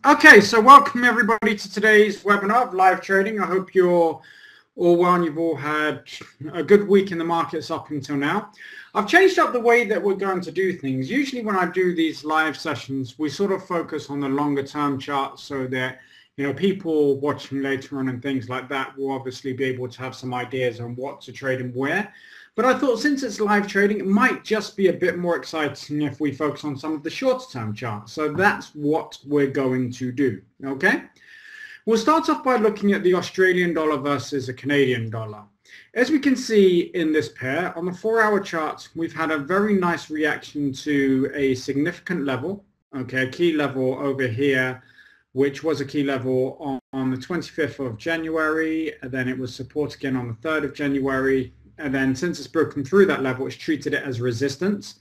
Okay, so welcome everybody to today's webinar of live trading. I hope you're all well and you've all had a good week in the markets up until now. I've changed up the way that we're going to do things. Usually when I do these live sessions, we sort of focus on the longer term charts so that people watching later on and things like that will obviously be able to have some ideas on what to trade and where. But I thought since it's live trading, it might just be a bit more exciting if we focus on some of the shorter term charts. So that's what we're going to do, okay? We'll start off by looking at the Australian dollar versus the Canadian dollar. As we can see in this pair, on the 4-hour chart, we've had a very nice reaction to a significant level, okay, a key level over here, which was a key level on the 25th of January, and then it was support again on the 3rd of January. And then since it's broken through that level, it's treated it as resistance.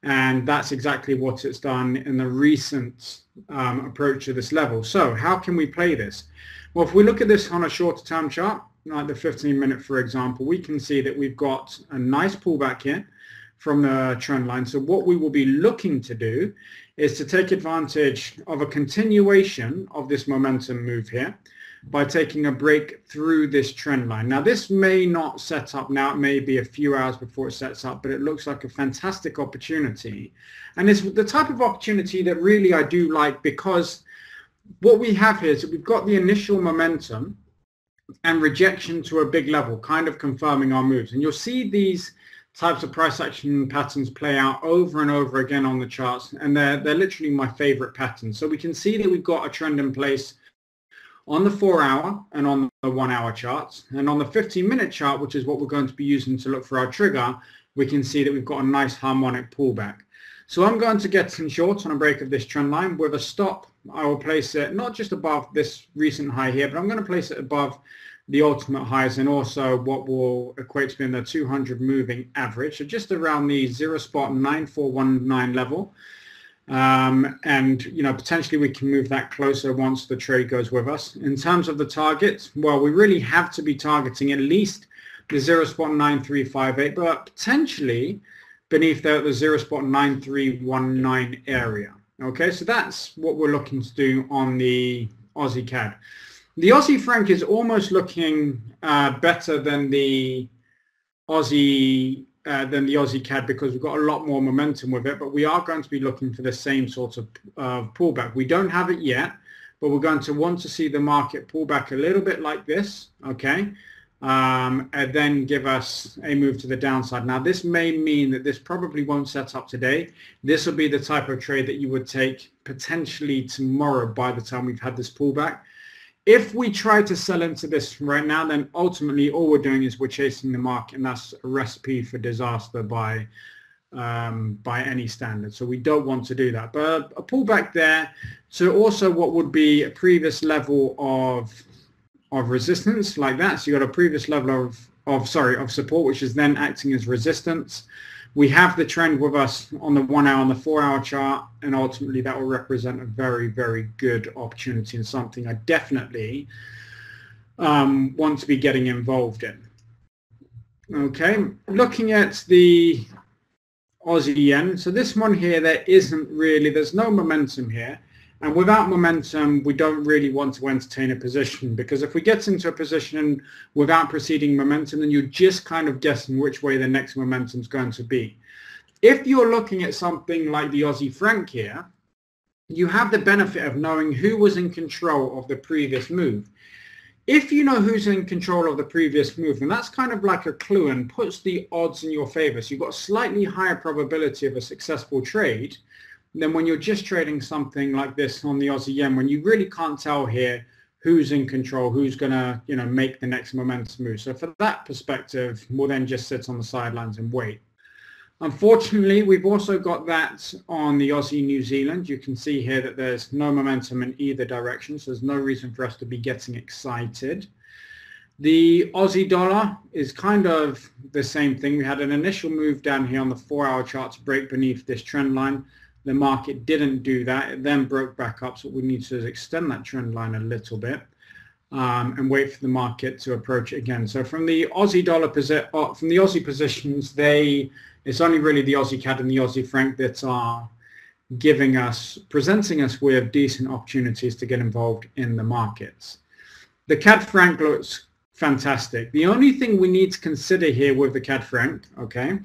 And that's exactly what it's done in the recent approach to this level. So how can we play this? Well, if we look at this on a shorter term chart, like the 15-minute, for example, we can see that we've got a nice pullback here from the trend line. So what we will be looking to do is to take advantage of a continuation of this momentum move here by taking a break through this trend line. Now this may not set up now, it may be a few hours before it sets up, but it looks like a fantastic opportunity. And it's the type of opportunity that really I do like, because what we have here is that we've got the initial momentum and rejection to a big level, kind of confirming our moves. And you'll see these types of price action patterns play out over and over again on the charts, and they're literally my favorite patterns. So we can see that we've got a trend in place on the 4-hour and on the 1-hour charts. And on the 15-minute chart, which is what we're going to be using to look for our trigger, we can see that we've got a nice harmonic pullback. So I'm going to get in short on a break of this trend line with a stop. I will place it not just above this recent high here, but I'm going to place it above the ultimate highs and also what will equate to being the 200 moving average. So just around the 0.9419 level. And potentially we can move that closer once the trade goes with us. In terms of the target, well, we really have to be targeting at least the 0.9358, but potentially beneath the 0.9319 area. Okay, so that's what we're looking to do on the Aussie CAD. The Aussie franc is almost looking better than the Aussie CAD because we've got a lot more momentum with it, but we are going to be looking for the same sort of pullback. We don't have it yet, but we're going to want to see the market pull back a little bit like this, okay, and then give us a move to the downside. Now this may mean that this probably won't set up today. This will be the type of trade that you would take potentially tomorrow by the time we've had this pullback. If we try to sell into this right now, then ultimately all we're doing is we're chasing the market, and that's a recipe for disaster by any standard. So we don't want to do that. But a pullback there to also what would be a previous level of resistance like that. So you got a previous level of support, which is then acting as resistance. We have the trend with us on the 1-hour and the 4-hour chart, and ultimately that will represent a very, very good opportunity and something I definitely want to be getting involved in. Okay, looking at the Aussie yen. So this one here, there's no momentum here. And without momentum, we don't really want to entertain a position, because if we get into a position without preceding momentum, then you're just kind of guessing which way the next momentum is going to be. If you're looking at something like the Aussie franc here, you have the benefit of knowing who was in control of the previous move. If you know who's in control of the previous move, then that's kind of like a clue and puts the odds in your favor. So you've got a slightly higher probability of a successful trade than when you're just trading something like this on the Aussie yen, when you really can't tell here who's in control, who's going to make the next momentum move. So for that perspective, we'll then just sit on the sidelines and wait. Unfortunately, we've also got that on the Aussie New Zealand. You can see here that there's no momentum in either direction, so there's no reason for us to be getting excited. The Aussie dollar is kind of the same thing. We had an initial move down here on the 4-hour chart to break beneath this trend line. The market didn't do that. It then broke back up, so what we need to do is extend that trend line a little bit and wait for the market to approach it again. So from the Aussie dollar from the Aussie positions, it's only really the Aussie CAD and the Aussie franc that are presenting us with decent opportunities to get involved in the markets. The CAD franc looks fantastic. The only thing we need to consider here with the CAD franc, okay,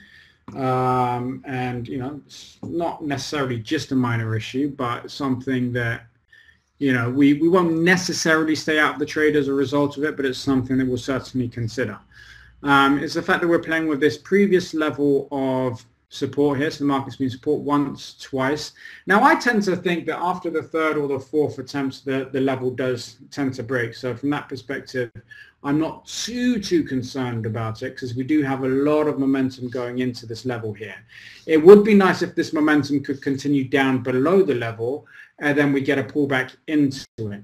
and you know, it's not necessarily just a minor issue, but something that, you know, we won't necessarily stay out of the trade as a result of it, but it's something that we'll certainly consider. It's the fact that we're playing with this previous level of support here. So the market's been support once, twice. Now I tend to think that after the third or the fourth attempts, the level does tend to break. So from that perspective, I'm not too concerned about it, because we do have a lot of momentum going into this level here. It would be nice if this momentum could continue down below the level, and then we get a pullback into it.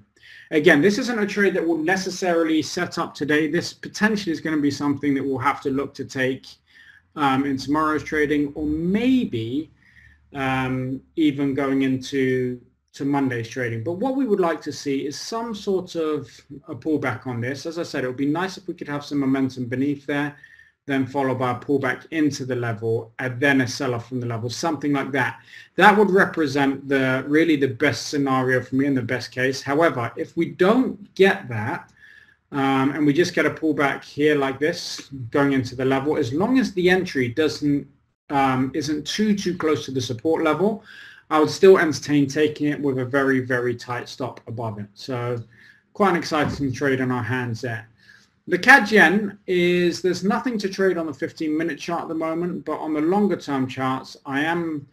Again, this isn't a trade that will necessarily set up today. This potentially is going to be something that we'll have to look to take in tomorrow's trading, or maybe even going into Monday's trading. But what we would like to see is some sort of a pullback on this. As I said, it would be nice if we could have some momentum beneath there, then followed by a pullback into the level, and then a sell-off from the level, something like that. That would represent really the best scenario for me in the best case. However, if we don't get that, and we just get a pullback here like this going into the level, as long as the entry isn't too close to the support level, I would still entertain taking it with a very tight stop above it. So quite an exciting trade on our hands there. The CAD Yen there's nothing to trade on the 15-minute chart at the moment, but on the longer term charts, I am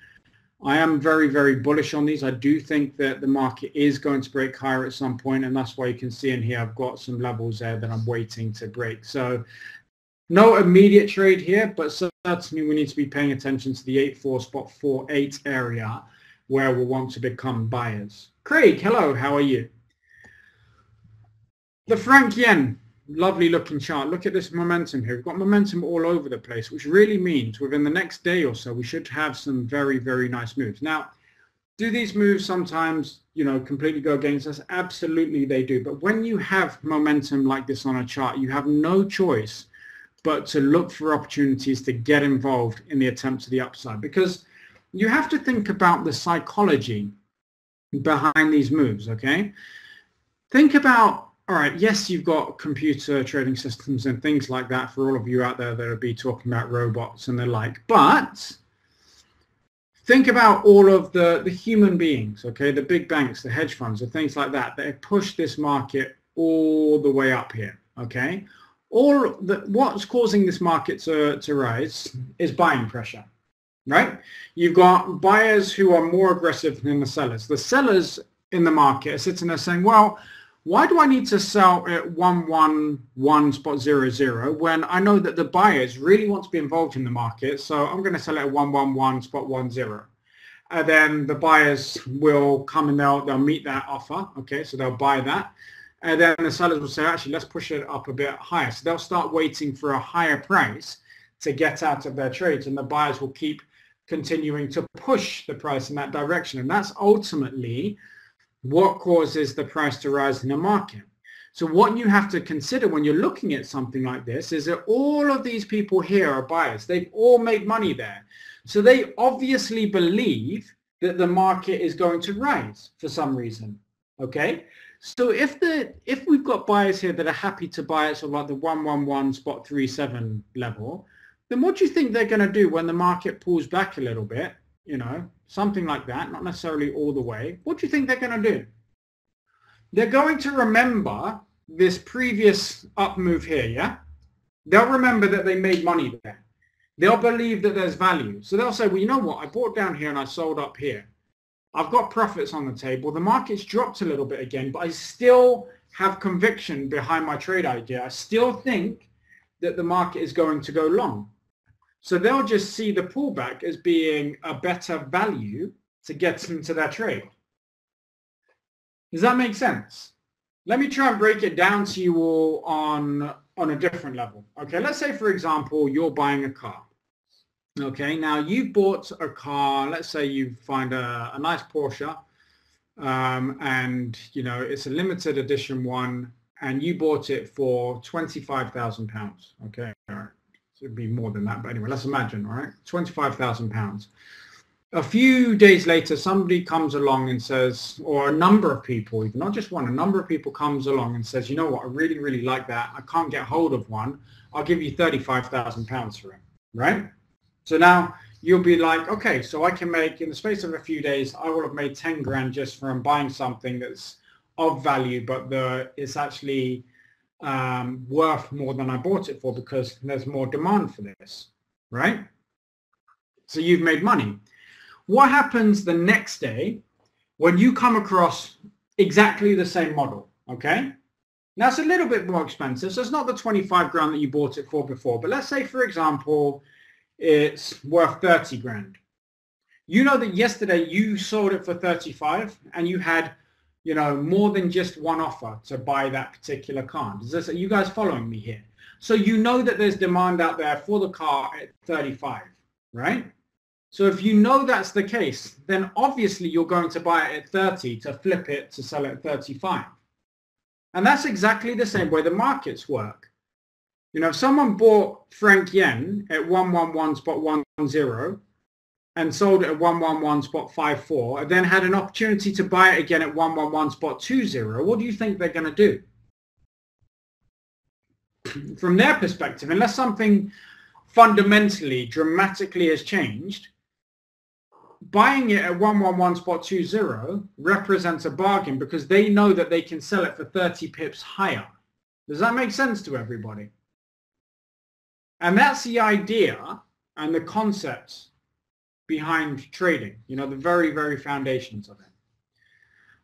very bullish on these. I do think that the market is going to break higher at some point, and that's why you can see in here I've got some levels there that I'm waiting to break. So no immediate trade here, but certainly we need to be paying attention to the 8.4 spot 4.8 area where we'll want to become buyers. Craig, hello, how are you? The franc yen. Lovely looking chart. Look at this momentum here. We've got momentum all over the place, which really means within the next day or so we should have some very nice moves. Now, do these moves sometimes, you know, completely go against us? Absolutely they do. But when you have momentum like this on a chart, you have no choice but to look for opportunities to get involved in the attempt to the upside, because you have to think about the psychology behind these moves, okay? Think about, all right, yes, you've got computer trading systems and things like that for all of you out there that will be talking about robots and the like, but think about all of the human beings, okay, the big banks, the hedge funds, the things like that have pushed this market all the way up here, okay? What's causing this market to rise is buying pressure, right? You've got buyers who are more aggressive than the sellers. The sellers in the market are sitting there saying, well, why do I need to sell at 111.00 when I know that the buyers really want to be involved in the market, so I'm going to sell it at 111.10. And then the buyers will come and they'll meet that offer, okay, so they'll buy that. And then the sellers will say, actually, let's push it up a bit higher. So they'll start waiting for a higher price to get out of their trades, and the buyers will keep continuing to push the price in that direction. And that's ultimately what causes the price to rise in the market. So what you have to consider when you're looking at something like this is that all of these people here are buyers. They've all made money there. So they obviously believe that the market is going to rise for some reason, okay? So if we've got buyers here that are happy to buy at sort of like the 111.37 level, then what do you think they're going to do when the market pulls back a little bit, you know, something like that, not necessarily all the way? What do you think they're going to do? They're going to remember this previous up move here, yeah? They'll remember that they made money there. They'll believe that there's value. So they'll say, well, you know what? I bought down here and I sold up here. I've got profits on the table. The market's dropped a little bit again, but I still have conviction behind my trade idea. I still think that the market is going to go long. So they'll just see the pullback as being a better value to get into their trade. Does that make sense? Let me try and break it down to you all on a different level. Okay, let's say, for example, you're buying a car. Okay, now you've bought a car. Let's say you find a nice Porsche, and you know it's a limited edition one, and you bought it for £25,000. Okay, all right. It'd be more than that, but anyway, let's imagine, all right, £25,000. A few days later, somebody comes along and says, or a number of people, even not just one, a number of people comes along and says, you know what, I really, really like that. I can't get hold of one. I'll give you £35,000 for it, right? So now you'll be like, okay, so I can make, in the space of a few days, I will have made 10 grand just from buying something that's of value, but it's actually worth more than I bought it for because there's more demand for this, right? So you've made money. What happens the next day when you come across exactly the same model, okay? Now it's a little bit more expensive, so it's not the 25 grand that you bought it for before, but let's say, for example, it's worth 30 grand. You know that yesterday you sold it for 35 and you had, you know, more than just one offer to buy that particular car. Are you guys following me here? So you know that there's demand out there for the car at 35, right? So if you know that's the case, then obviously you're going to buy it at 30 to flip it to sell it at 35. And that's exactly the same way the markets work. You know, if someone bought franc yen at 111.10 and sold it at 111.54 and then had an opportunity to buy it again at 111.20, what do you think they're going to do? From their perspective, unless something fundamentally, dramatically has changed, buying it at 111.20 represents a bargain because they know that they can sell it for 30 pips higher. Does that make sense to everybody? And that's the idea and the concepts behind trading, you know, the very, very foundations of it.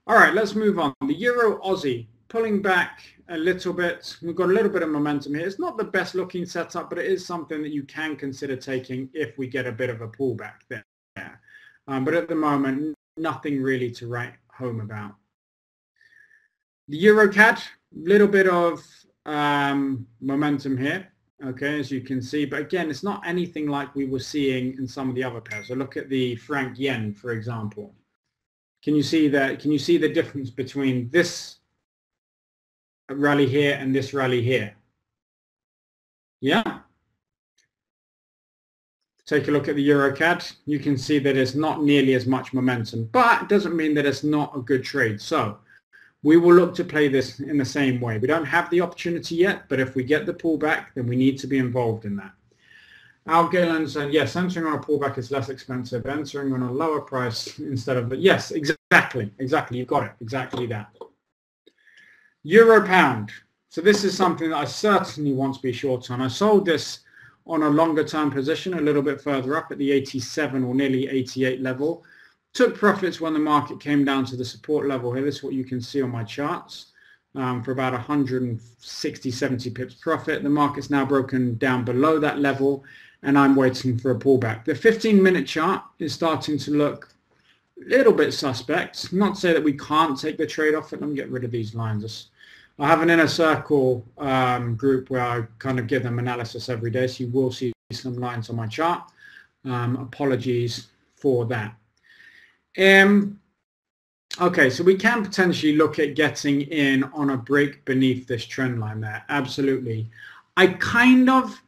All right, let's move on. The Euro Aussie pulling back a little bit. We've got a little bit of momentum here. It's not the best looking setup, but it is something that you can consider taking if we get a bit of a pullback there. But at the moment, nothing really to write home about. The Euro CAD, little bit of momentum here, okay, as you can see. But again, it's not anything like we were seeing in some of the other pairs. So look at the franc yen, for example. Can you see that? Can you see the difference between this rally here and this rally here? Yeah. Take a look at the Euro CAD. You can see that it's not nearly as much momentum, but it doesn't mean that it's not a good trade. So we will look to play this in the same way. We don't have the opportunity yet, but if we get the pullback, then we need to be involved in that. Al Gillen said, yes, entering on a pullback is less expensive. Entering on a lower price instead of, yes, exactly. You've got it. Exactly that. Euro pound. So this is something that I certainly want to be short on. I sold this on a longer term position a little bit further up at the 87 or nearly 88 level. Took profits when the market came down to the support level here. This is what you can see on my charts for about 160, 70 pips profit. The market's now broken down below that level and I'm waiting for a pullback. The 15-minute chart is starting to look a little bit suspect. Not to say that we can't take the trade off it. Let me get rid of these lines. I have an inner circle group where I kind of give them analysis every day, so you will see some lines on my chart. Apologies for that. Okay, so we can potentially look at getting in on a break beneath this trend line there. Absolutely. I kind of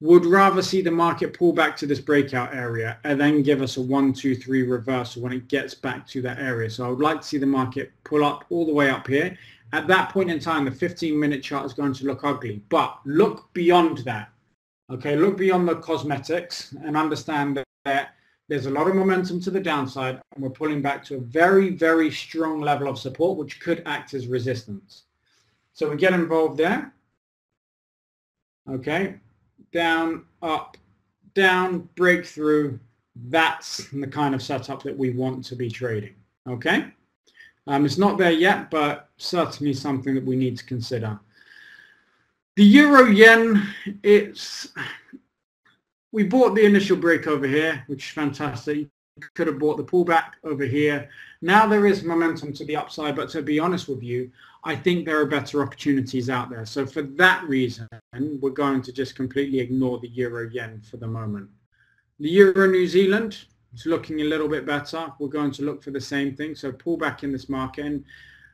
would rather see the market pull back to this breakout area and then give us a 1, 2, 3 reversal when it gets back to that area. So I would like to see the market pull up all the way up here. At that point in time, the 15-minute chart is going to look ugly, but look beyond that. Okay, look beyond the cosmetics and understand that there's a lot of momentum to the downside and we're pulling back to a very, very strong level of support, which could act as resistance. So we get involved there. Okay, down, up, down, breakthrough. That's the kind of setup that we want to be trading. Okay. It's not there yet, but certainly something that we need to consider. The Euro Yen, we bought the initial break over here, which is fantastic. Could have bought the pullback over here. Now there is momentum to the upside, but to be honest with you, I think there are better opportunities out there. So for that reason, we're going to just completely ignore the Euro Yen for the moment. The Euro New Zealand, it's looking a little bit better. We're going to look for the same thing. So pull back in this market. And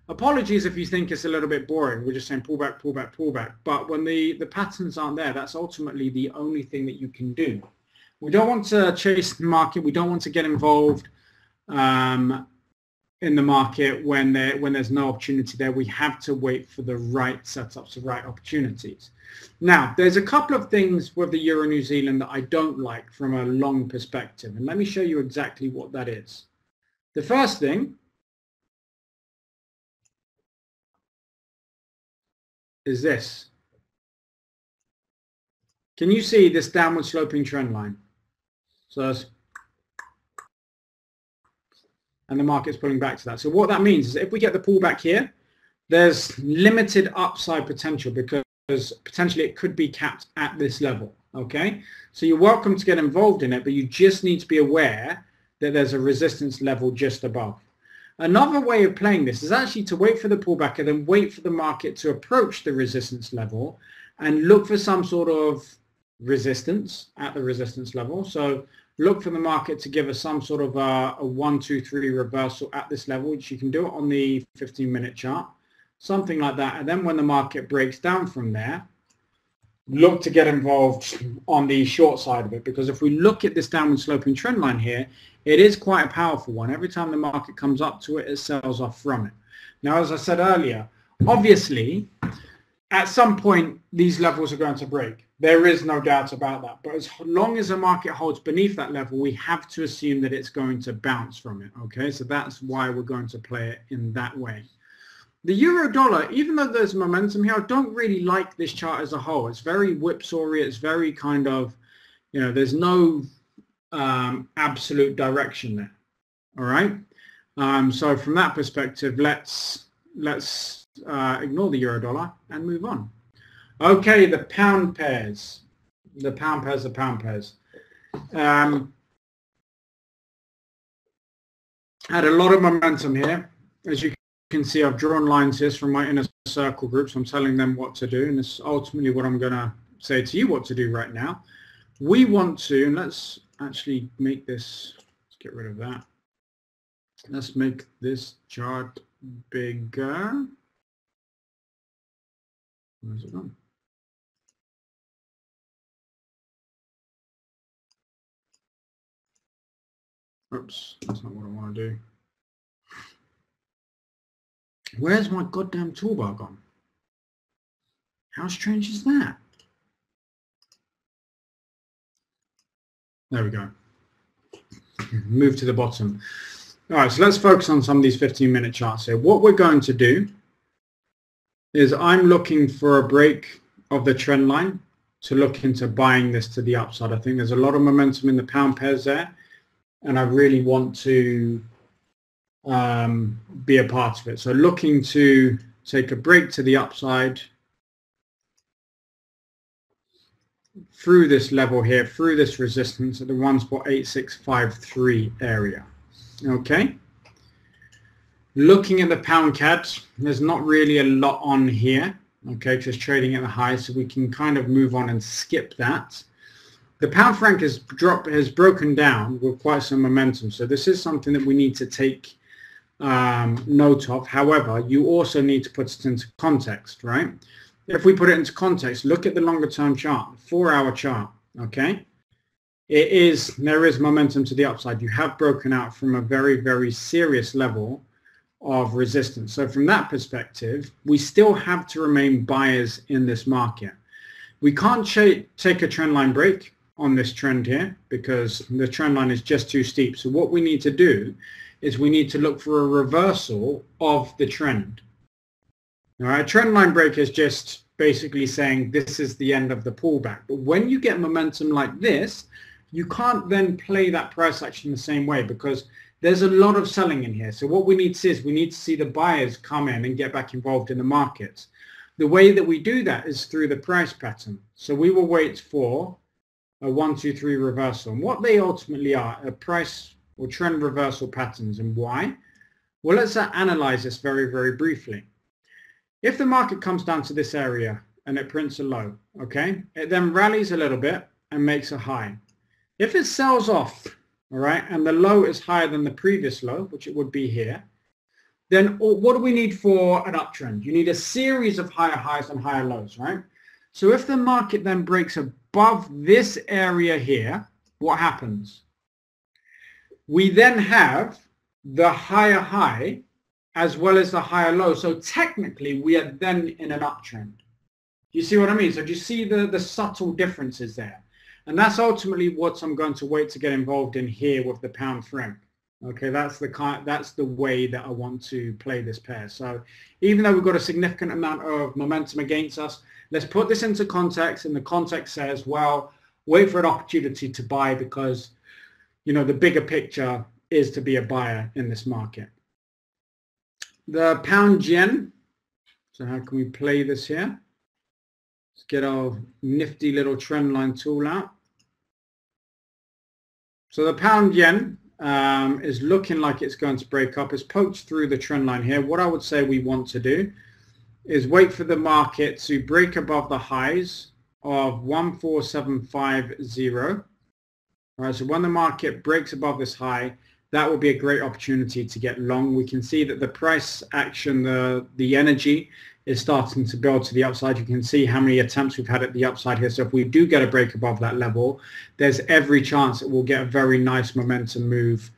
apologies if you think it's a little bit boring. We're just saying pull back, pull back, pull back. But when the patterns aren't there, that's ultimately the only thing that you can do. We don't want to chase the market. We don't want to get involved in the market when there's no opportunity there. We have to wait for the right setups, the right opportunities. Now, there's a couple of things with the Euro New Zealand that I don't like from a long perspective, and let me show you exactly what that is. The first thing is this. Can you see this downward sloping trend line? So, and the market's pulling back to that. So what that means is if we get the pullback here, there's limited upside potential because potentially it could be capped at this level, okay? So you're welcome to get involved in it, but you just need to be aware that there's a resistance level just above. Another way of playing this is actually to wait for the pullback and then wait for the market to approach the resistance level and look for some sort of resistance at the resistance level. So look for the market to give us some sort of a 1, 2, 3 reversal at this level, which you can do it on the 15-minute chart, something like that. And then when the market breaks down from there, look to get involved on the short side of it, because if we look at this downward sloping trend line here, it is quite a powerful one. Every time the market comes up to it, it sells off from it. Now, as I said earlier, obviously, at some point, these levels are going to break. There is no doubt about that. But as long as the market holds beneath that level, we have to assume that it's going to bounce from it. Okay, so that's why we're going to play it in that way. The euro dollar, even though there's momentum here, I don't really like this chart as a whole. It's very whipsaw-y. It's very kind of, you know, there's no absolute direction there. All right. So from that perspective, let's ignore the euro dollar and move on. Okay, the pound pairs. The pound pairs. Had a lot of momentum here. As you can see, I've drawn lines here from my inner circle groups. I'm telling them what to do, and this is ultimately what I'm going to say to you what to do right now. We want to, and let's actually make this, let's get rid of that. Let's make this chart bigger. Where's it gone? Oops, that's not what I want to do. Where's my goddamn toolbar gone? How strange is that? There we go. Move to the bottom. All right, so let's focus on some of these 15-minute charts here. What we're going to do is I'm looking for a break of the trend line to look into buying this to the upside. I think there's a lot of momentum in the pound pairs there, and I really want to be a part of it. So looking to take a break to the upside through this level here, through this resistance at the 1.8653 area. Okay. Looking at the pound CAD, there's not really a lot on here. Okay, because trading at the high, so we can kind of move on and skip that. The pound franc has broken down with quite some momentum, so this is something that we need to take note of. However, you also need to put it into context, right? If we put it into context, look at the longer term chart, 4-hour chart, okay? There is momentum to the upside. You have broken out from a very, very serious level of resistance. So from that perspective, we still have to remain buyers in this market. We can't take a trend line break on this trend here because the trend line is just too steep. So what we need to do is we need to look for a reversal of the trend. All right, trend line break is just basically saying this is the end of the pullback. But when you get momentum like this, you can't then play that price action the same way because there's a lot of selling in here. So what we need to see is we need to see the buyers come in and get back involved in the markets. The way that we do that is through the price pattern. So we will wait for a 1, 2, 3 reversal. And what they ultimately are price or trend reversal patterns. And why? Well, let's analyze this very, very briefly. If the market comes down to this area and it prints a low, okay, it then rallies a little bit and makes a high. If it sells off, all right, and the low is higher than the previous low, which it would be here, then what do we need for an uptrend? You need a series of higher highs and higher lows, right? So if the market then breaks above this area here, what happens? We then have the higher high as well as the higher low. So technically, we are then in an uptrend. You see what I mean? So do you see the subtle differences there? And that's ultimately what I'm going to wait to get involved in here with the pound franc. Okay, that's the way that I want to play this pair. So even though we've got a significant amount of momentum against us, let's put this into context. And the context says, well, wait for an opportunity to buy because, you know, the bigger picture is to be a buyer in this market. The pound yen. So how can we play this here? Let's get our nifty little trend line tool out. So the pound yen is looking like it's going to break up. It's poked through the trend line here. What I would say we want to do is wait for the market to break above the highs of 14750. All right, so when the market breaks above this high, that will be a great opportunity to get long. We can see that the price action, the energy is starting to build to the upside. You can see how many attempts we've had at the upside here. So if we do get a break above that level, there's every chance that we'll get a very nice momentum move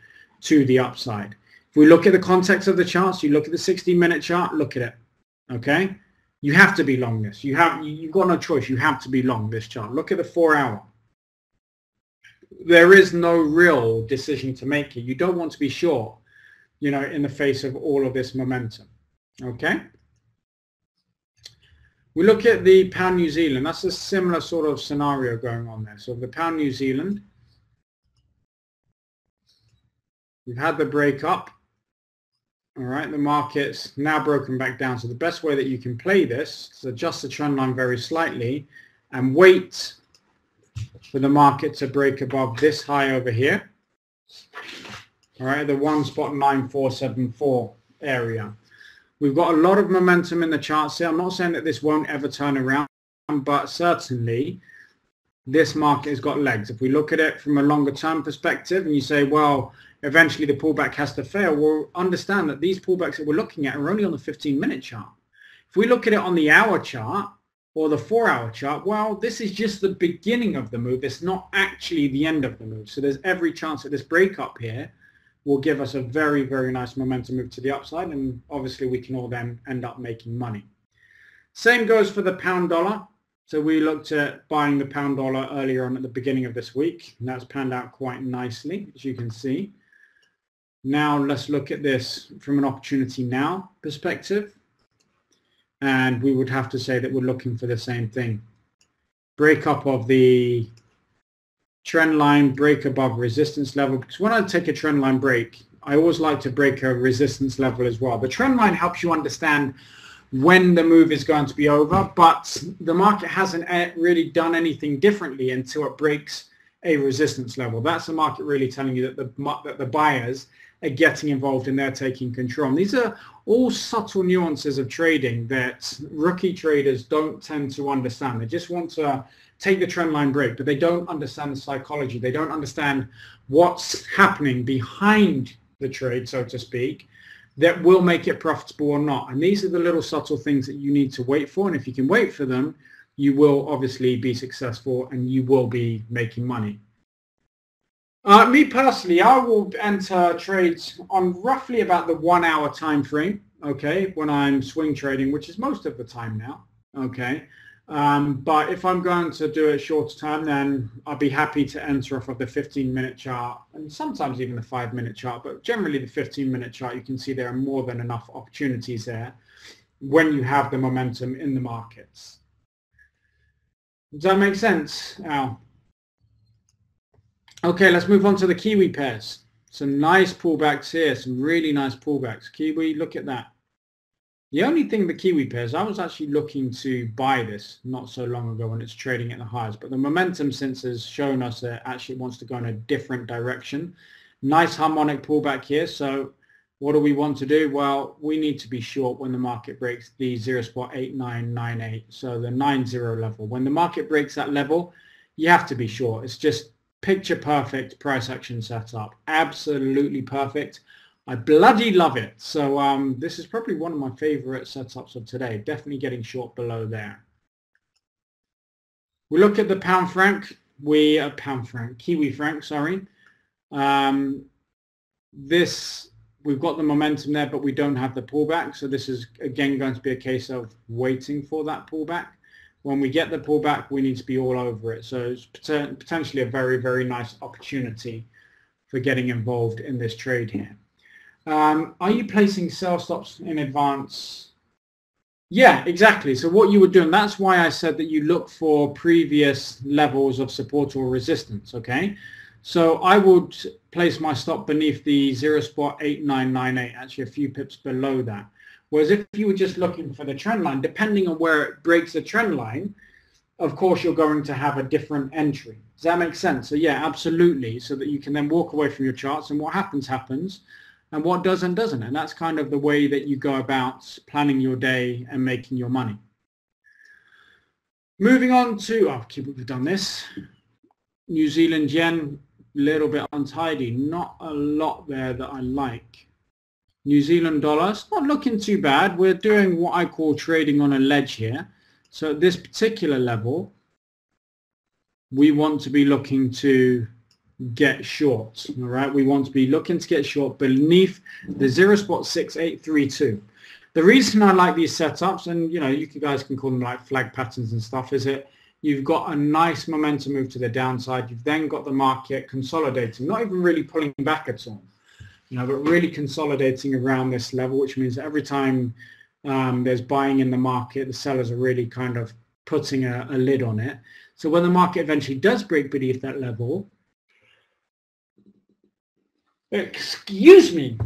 to the upside. If we look at the context of the charts, you look at the 60-minute chart, look at it, okay? You have to be long this. You've got no choice. You have to be long this chart. Look at the 4-hour. There is no real decision to make here. You don't want to be short, you know, in the face of all of this momentum, okay? We look at the pound New Zealand. That's a similar sort of scenario going on there. So the pound New Zealand, we've had the break up. All right, the market's now broken back down. So the best way that you can play this is adjust the trend line very slightly and wait for the market to break above this high over here. All right, the 1.9474 area. We've got a lot of momentum in the charts here. I'm not saying that this won't ever turn around, but certainly this market has got legs. If we look at it from a longer term perspective and you say, well, eventually the pullback has to fail, we'll understand that these pullbacks that we're looking at are only on the 15-minute chart. If we look at it on the hour chart or the 4-hour chart, well, this is just the beginning of the move. It's not actually the end of the move. So there's every chance that this breakup here will give us a very, very nice momentum move to the upside, and obviously we can all then end up making money. Same goes for the pound dollar. So we looked at buying the pound dollar earlier on at the beginning of this week, and that's panned out quite nicely, as you can see. Now let's look at this from an opportunity now perspective, and we would have to say that we're looking for the same thing. Break up of the trend line, break above resistance level, because when I take a trend line break, I always like to break a resistance level as well. The trend line helps you understand when the move is going to be over, but the market hasn't really done anything differently until it breaks a resistance level. That's the market really telling you that the buyers are getting involved and they're taking control. And these are all subtle nuances of trading that rookie traders don't tend to understand. They just want to take the trend line break, but they don't understand the psychology. They don't understand what's happening behind the trade, so to speak, that will make it profitable or not. And these are the little subtle things that you need to wait for. And if you can wait for them, you will obviously be successful and you will be making money. Me personally, I will enter trades on roughly about the 1 hour time frame, okay, when I'm swing trading, which is most of the time now, okay. But if I'm going to do it short term, then I'll be happy to enter off of the 15-minute chart and sometimes even the 5-minute chart, but generally the 15-minute chart, you can see there are more than enough opportunities there when you have the momentum in the markets. Does that make sense, Al? Okay, let's move on to the Kiwi pairs. Some nice pullbacks here, some really nice pullbacks. Kiwi, look at that. The only thing the Kiwi pairs, I was actually looking to buy this not so long ago when it's trading at the highs, but the momentum since has shown us that actually it wants to go in a different direction. Nice harmonic pullback here. So what do we want to do? Well, we need to be short when the market breaks the 0.8998, so the 90 level. When the market breaks that level, you have to be short. It's just picture perfect price action setup. Absolutely perfect. I bloody love it. So this is probably one of my favorite setups of today. Definitely getting short below there. We look at the pound franc. pound franc, Kiwi franc, sorry. This, we've got the momentum there, but we don't have the pullback. So this is again going to be a case of waiting for that pullback. When we get the pullback, we need to be all over it. So it's potentially a very, very nice opportunity for getting involved in this trade here. Are you placing sell stops in advance? Yeah, exactly. So what you were doing, that's why I said that you look for previous levels of support or resistance, okay? So I would place my stop beneath the 0.8998, actually a few pips below that. Whereas if you were just looking for the trend line, depending on where it breaks the trend line, of course you're going to have a different entry. Does that make sense? So yeah, absolutely. So that you can then walk away from your charts, and what happens, happens. And what doesn't. And that's kind of the way that you go about planning your day and making your money. Moving on to, we've done this. New Zealand yen, a little bit untidy. Not a lot there that I like. New Zealand dollars, not looking too bad. We're doing what I call trading on a ledge here. So at this particular level, we want to be looking to get short, all right? We want to be looking to get short beneath the 0.6832. The reason I like these setups, and you know, you guys can call them like flag patterns and stuff, is that you've got a nice momentum move to the downside. You've then got the market consolidating, not even really pulling back at all, you know, but really consolidating around this level, which means that every time there's buying in the market, the sellers are really kind of putting a lid on it. So when the market eventually does break beneath that level, excuse me,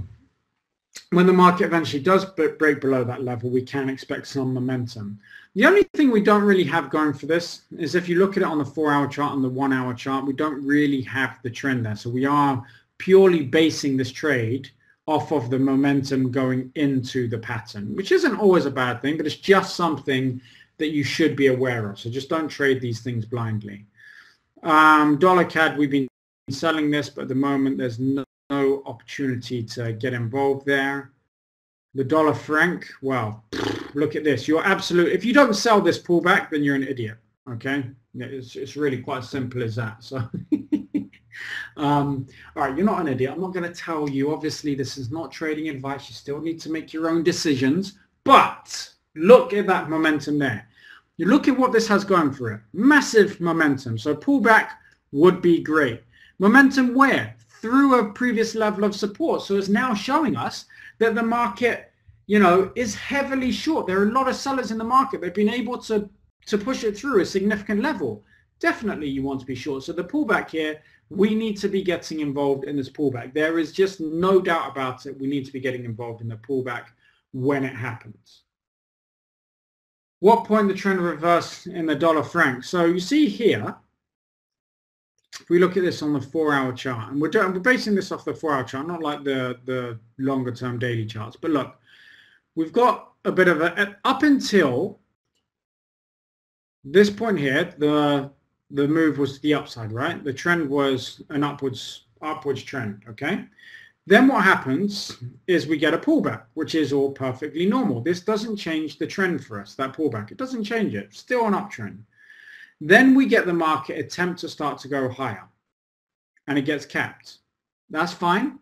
when the market eventually does break below that level, we can expect some momentum. The only thing we don't really have going for this is if you look at it on the 4-hour chart and the 1-hour chart, we don't really have the trend there. So we are purely basing this trade off of the momentum going into the pattern, which isn't always a bad thing, but it's just something that you should be aware of. So just don't trade these things blindly. Dollar CAD, we've been selling this, but at the moment there's no opportunity to get involved there. The dollar franc, well, look at this. You're absolute. If you don't sell this pullback, then you're an idiot. Okay, it's really quite as simple as that. So, all right, you're not an idiot. I'm not going to tell you. Obviously, this is not trading advice. You still need to make your own decisions. But look at that momentum there. You look at what this has going for it. Massive momentum. So pullback would be great. Momentum where? Through a previous level of support. So it's now showing us that the market, you know, is heavily short. There are a lot of sellers in the market. They've been able to push it through a significant level. Definitely you want to be short. So the pullback here, we need to be getting involved in this pullback. There is just no doubt about it. We need to be getting involved in the pullback when it happens. What point the trend reverse in the dollar franc? So you see here, if we look at this on the 4-hour chart, and we're basing this off the 4-hour chart, not like the longer term daily charts, but look, we've got a bit of up until this point here, the move was to the upside, right? The trend was an upwards trend, okay? Then what happens is we get a pullback, which is all perfectly normal. This doesn't change the trend for us, that pullback. It doesn't change it. Still an uptrend. Then we get the market attempt to start to go higher, and it gets capped. That's fine.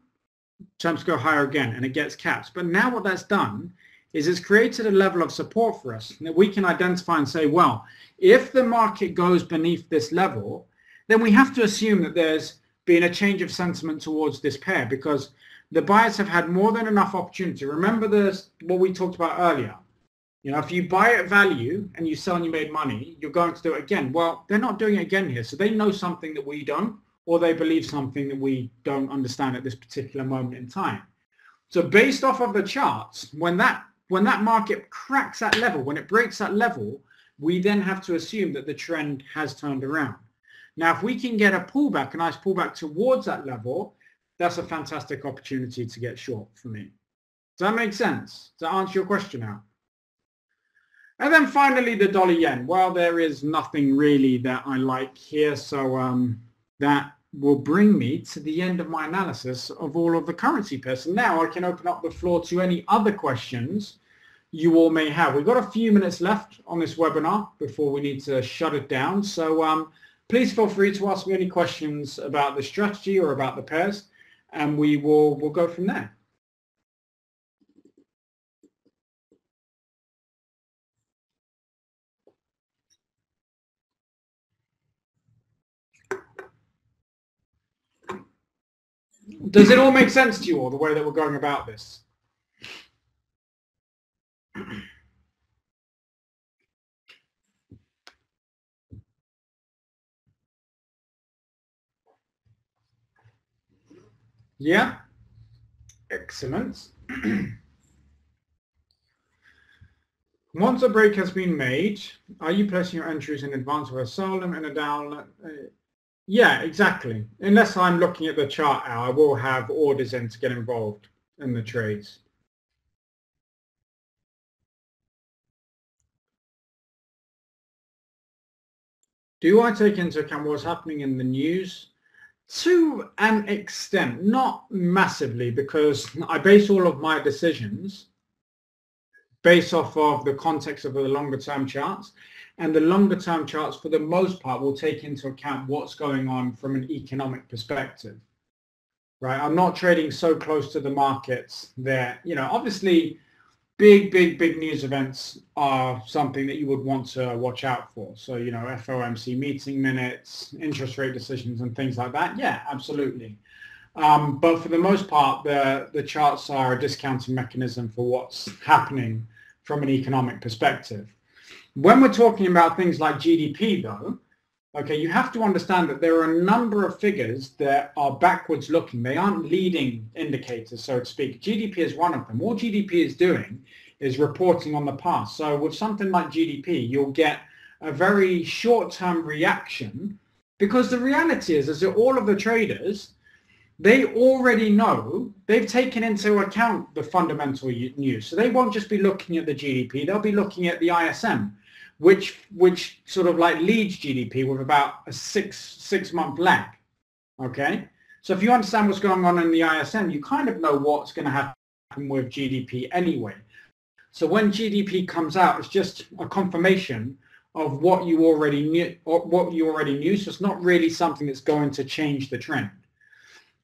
Attempts to go higher again, and it gets capped. But now what that's done is it's created a level of support for us that we can identify and say, well, if the market goes beneath this level, then we have to assume that there's been a change of sentiment towards this pair, because the buyers have had more than enough opportunity. Remember what we talked about earlier. You know, if you buy at value and you sell and you made money, you're going to do it again. Well, they're not doing it again here. So they know something that we don't, or they believe something that we don't understand at this particular moment in time. So based off of the charts, when that market cracks that level, when it breaks that level, we then have to assume that the trend has turned around. Now, if we can get a pullback, a nice pullback towards that level, that's a fantastic opportunity to get short for me. Does that make sense? Does that answer your question now? And then finally, the dollar yen. Well, there is nothing really that I like here. So that will bring me to the end of my analysis of all of the currency pairs. And now I can open up the floor to any other questions you all may have. We've got a few minutes left on this webinar before we need to shut it down. So Please feel free to ask me any questions about the strategy or about the pairs, and we'll go from there. Does it all make sense to you all, the way that we're going about this? Yeah? Excellent. Once a break has been made, are you placing your entries in advance of a sell them in a down? Yeah, exactly. Unless I'm looking at the chart now, I will have orders in to get involved in the trades. Do I take into account what's happening in the news? To an extent, not massively, because I base all of my decisions based off of the context of the longer term charts, and the longer term charts for the most part will take into account what's going on from an economic perspective, right? I'm not trading so close to the markets that, obviously big news events are something that you would want to watch out for. So, FOMC meeting minutes, interest rate decisions and things like that. Yeah, absolutely. But for the most part, the charts are a discounting mechanism for what's happening from an economic perspective. When we're talking about things like GDP, though, okay, you have to understand that there are a number of figures that are backwards looking. They aren't leading indicators, so to speak. GDP is one of them. All GDP is doing is reporting on the past. So with something like GDP, you'll get a very short-term reaction, because the reality is that all of the traders, they already know, they've taken into account the fundamental news. So they won't just be looking at the GDP, they'll be looking at the ISM, which sort of like leads GDP with about a six month lag. Okay, so if you understand what's going on in the ISM, you kind of know what's going to happen with GDP anyway. So when GDP comes out, it's just a confirmation of what you already knew. So it's not really something that's going to change the trend.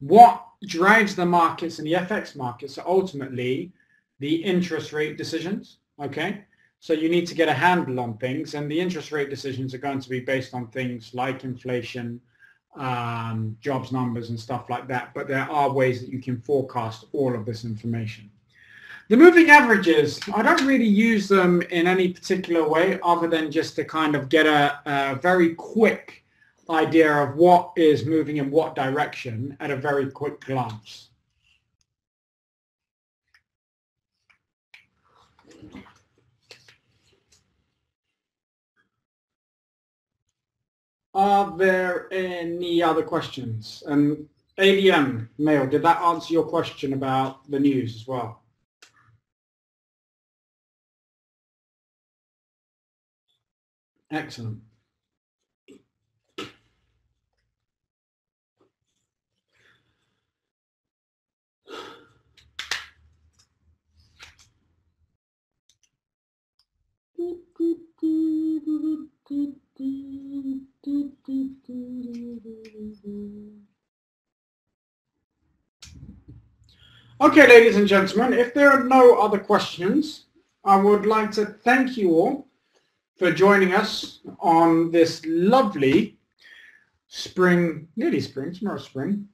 What drives the markets and the FX markets are ultimately the interest rate decisions. Okay, so you need to get a handle on things, and the interest rate decisions are going to be based on things like inflation, jobs numbers and stuff like that. But there are ways that you can forecast all of this information. The moving averages, I don't really use them in any particular way other than just to kind of get a very quick idea of what is moving in what direction at a very quick glance. Are there any other questions? And ADM, Mail, did that answer your question about the news as well? Excellent. Okay, ladies and gentlemen, if there are no other questions, I would like to thank you all for joining us on this lovely spring, nearly spring, tomorrow spring,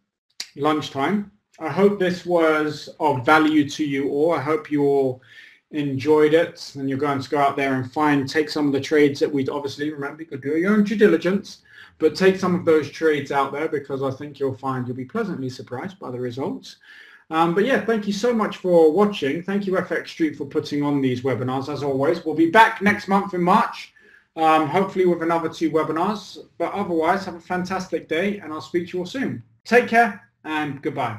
lunchtime. I hope this was of value to you all. I hope you all enjoyed it, and you're going to go out there and take some of the trades that we'd obviously, remember, you could do your own due diligence, but take some of those trades out there, because I think you'll find you'll be pleasantly surprised by the results. But yeah, thank you so much for watching. Thank you, FX Street, for putting on these webinars. As always, we'll be back next month in March, hopefully with another 2 webinars. But otherwise, have a fantastic day, and I'll speak to you all soon. Take care, and goodbye.